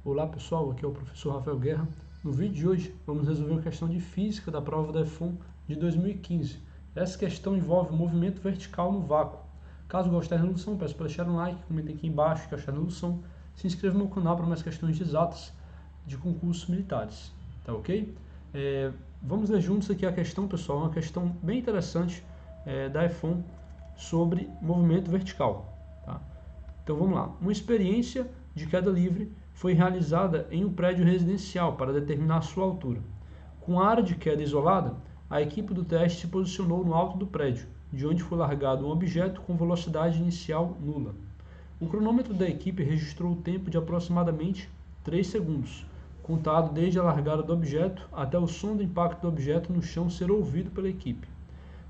Olá pessoal, aqui é o professor Rafael Guerra. No vídeo de hoje vamos resolver uma questão de física da prova da EFON de 2015. Essa questão envolve o movimento vertical no vácuo. Caso goste da resolução, peço para deixar um like, comentem aqui embaixo que achar a resolução, se inscreva no canal para mais questões de exatas de concursos militares, tá ok? Vamos ler juntos aqui a questão, pessoal, uma questão bem interessante da EFON sobre movimento vertical, tá? Então vamos lá. Uma experiência de queda livre foi realizada em um prédio residencial para determinar sua altura. Com a área de queda isolada, a equipe do teste se posicionou no alto do prédio, de onde foi largado um objeto com velocidade inicial nula. O cronômetro da equipe registrou o tempo de aproximadamente 3 segundos, contado desde a largada do objeto até o som do impacto do objeto no chão ser ouvido pela equipe.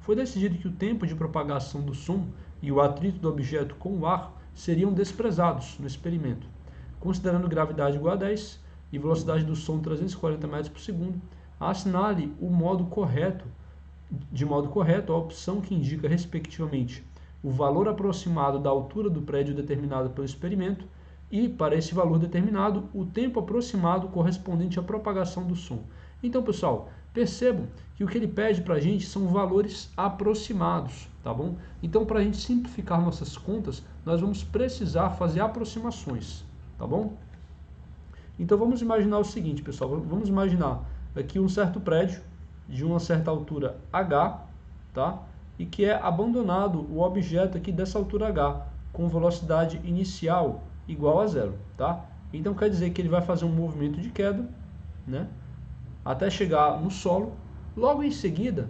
Foi decidido que o tempo de propagação do som e o atrito do objeto com o ar seriam desprezados no experimento. Considerando gravidade igual a 10 e velocidade do som 340 metros por segundo, assinale de modo correto a opção que indica, respectivamente, o valor aproximado da altura do prédio determinada pelo experimento e, para esse valor determinado, o tempo aproximado correspondente à propagação do som. Então, pessoal, percebam que o que ele pede para a gente são valores aproximados, tá bom? Então, para a gente simplificar nossas contas, nós vamos precisar fazer aproximações, tá bom? Então, vamos imaginar o seguinte, pessoal, vamos imaginar aqui um certo prédio de uma certa altura h, tá? E que é abandonado o objeto aqui dessa altura h, com velocidade inicial igual a 0, tá? Então, quer dizer que ele vai fazer um movimento de queda, né? Até chegar no solo. Logo em seguida,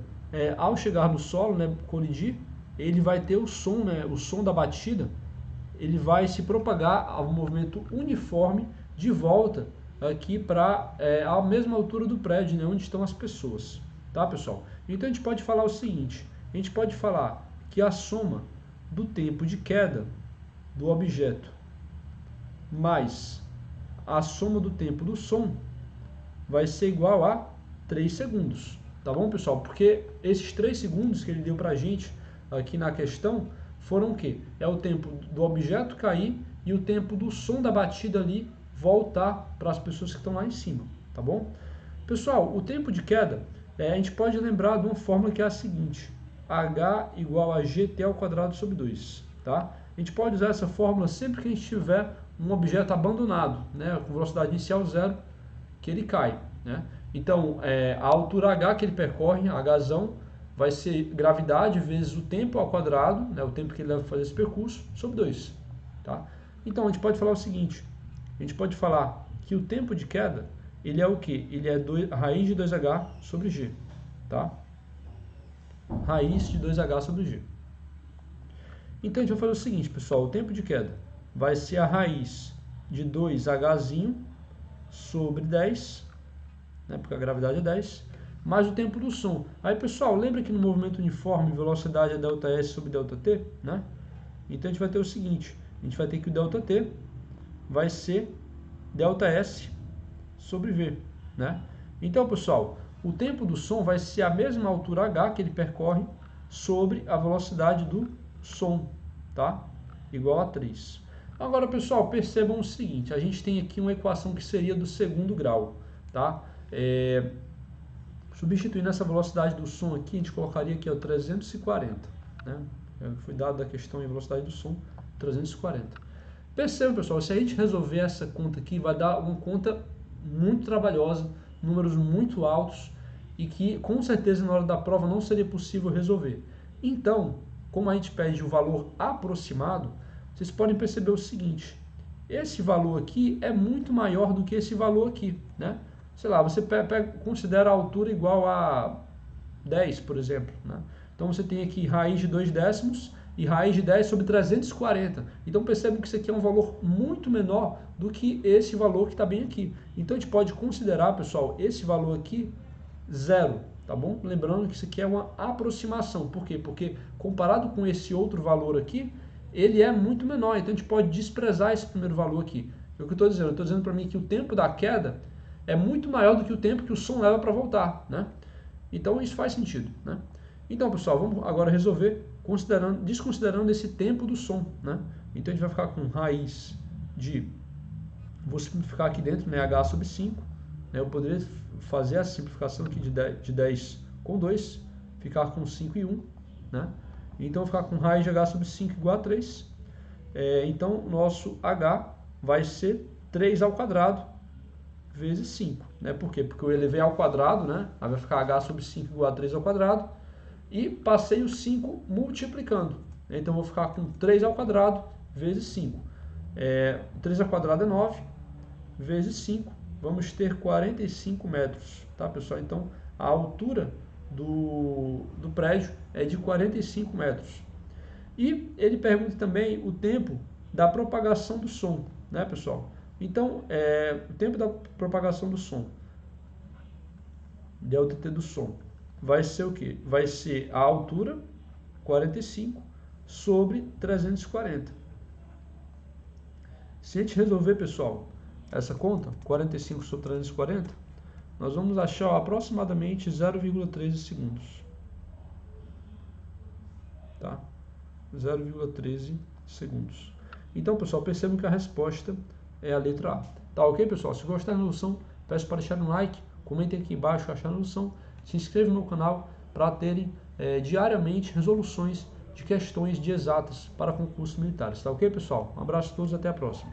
ao chegar no solo, né, colidir, ele vai ter o som, né, o som da batida, ele vai se propagar ao movimento uniforme de volta aqui para a mesma altura do prédio, né, onde estão as pessoas, tá, pessoal? Então a gente pode falar o seguinte, a gente pode falar que a soma do tempo de queda do objeto mais a soma do tempo do som vai ser igual a 3 segundos, tá bom, pessoal? Porque esses 3 segundos que ele deu pra gente aqui na questão foram o quê? É o tempo do objeto cair e o tempo do som da batida ali voltar para as pessoas que estão lá em cima, tá bom? Pessoal, o tempo de queda, a gente pode lembrar de uma fórmula que é a seguinte, h igual a gt ao quadrado sobre 2, tá? A gente pode usar essa fórmula sempre que a gente tiver um objeto abandonado, né, com velocidade inicial 0, que ele cai, né? Então, a altura h que ele percorre, hzão, vai ser gravidade vezes o tempo ao quadrado, né, o tempo que ele leva para fazer esse percurso, sobre 2. Tá? Então, a gente pode falar o seguinte, a gente pode falar que o tempo de queda, ele é o quê? Ele é raiz de 2h sobre g. Tá? Raiz de 2h sobre g. Então, a gente vai fazer o seguinte, pessoal, o tempo de queda vai ser a raiz de 2hzinho sobre 10, né, porque a gravidade é 10, mais o tempo do som. Aí, pessoal, lembra que no movimento uniforme, velocidade é ΔS sobre ΔT, né? Então, a gente vai ter o seguinte, a gente vai ter que o ΔT vai ser ΔS sobre V, né? Então, pessoal, o tempo do som vai ser a mesma altura h que ele percorre sobre a velocidade do som, tá? Igual a 3. Agora, pessoal, percebam o seguinte, a gente tem aqui uma equação que seria do segundo grau, tá? Substituindo essa velocidade do som aqui, a gente colocaria aqui, ó, 340, né? Foi dado da questão em velocidade do som, 340. Percebam, pessoal, se a gente resolver essa conta aqui, vai dar uma conta muito trabalhosa, números muito altos, e que, com certeza, na hora da prova não seria possível resolver. Então, como a gente pede o valor aproximado, vocês podem perceber o seguinte, esse valor aqui é muito maior do que esse valor aqui, né? Sei lá, você considera a altura igual a 10, por exemplo, né? Então você tem aqui raiz de 2 décimos e raiz de 10 sobre 340. Então percebam que isso aqui é um valor muito menor do que esse valor que está bem aqui. Então a gente pode considerar, pessoal, esse valor aqui zero, tá bom? Lembrando que isso aqui é uma aproximação. Por quê? Porque comparado com esse outro valor aqui, ele é muito menor, então a gente pode desprezar esse primeiro valor aqui. É o que eu estou dizendo. Eu estou dizendo para mim que o tempo da queda é muito maior do que o tempo que o som leva para voltar, né? Então isso faz sentido, né? Então, pessoal, vamos agora resolver desconsiderando esse tempo do som, né? Então a gente vai ficar com raiz de, vou simplificar aqui dentro, né, h sobre 5. Né, eu poderia fazer a simplificação aqui de 10 com 2, ficar com 5 e 1. Né? Então, eu vou ficar com raiz de h sobre 5 igual a 3. Então, nosso h vai ser 3 ao quadrado vezes 5. Né? Por quê? Porque eu elevei ao quadrado, né? Aí vai ficar h sobre 5 igual a 3 ao quadrado. E passei o 5 multiplicando. Então, eu vou ficar com 3 ao quadrado vezes 5. 3 ao quadrado é 9, vezes 5. Vamos ter 45 metros. Tá, pessoal? Então, a altura do prédio é de 45 metros. E ele pergunta também o tempo da propagação do som, né, pessoal? Então, o tempo da propagação do som, ΔT do som, vai ser o quê? Vai ser a altura, 45, sobre 340. Se a gente resolver, pessoal, essa conta, 45 sobre 340, nós vamos achar aproximadamente 0,13 segundos. Tá? 0,13 segundos. Então, pessoal, percebam que a resposta é a letra A. Tá ok, pessoal? Se gostaram da noção, peço para deixar um like, comentem aqui embaixo o que acharam da noção, se inscrevam no canal para terem diariamente resoluções de questões de exatas para concursos militares. Tá ok, pessoal? Um abraço a todos e até a próxima.